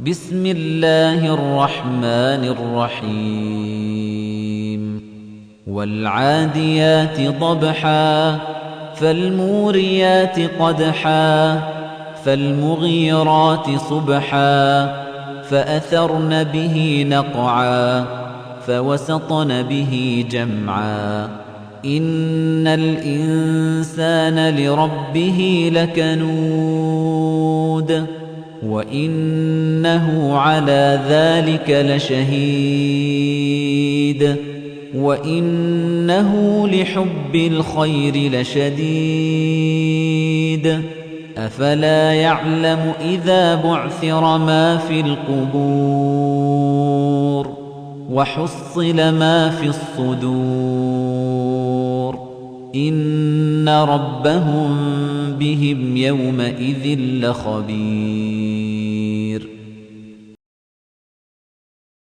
بسم الله الرحمن الرحيم والعاديات ضبحا فالموريات قدحا فالمغيرات صبحا فأثرن به نقعا فوسطن به جمعا إن الإنسان لربه لكنود وَإِنَّهُ عَلَى ذَلِكَ لَشَهِيدٌ وَإِنَّهُ لِحُبِّ الْخَيْرِ لَشَدِيدٌ أَفَلَا يَعْلَمُ إِذَا بُعْثِرَ مَا فِي الْقُبُورِ وَحُصِّلَ مَا فِي الصُّدُورِ إِنَّ رَبَّهُم بِهِمْ يَوْمَئِذٍ لَّخَبِيرٌ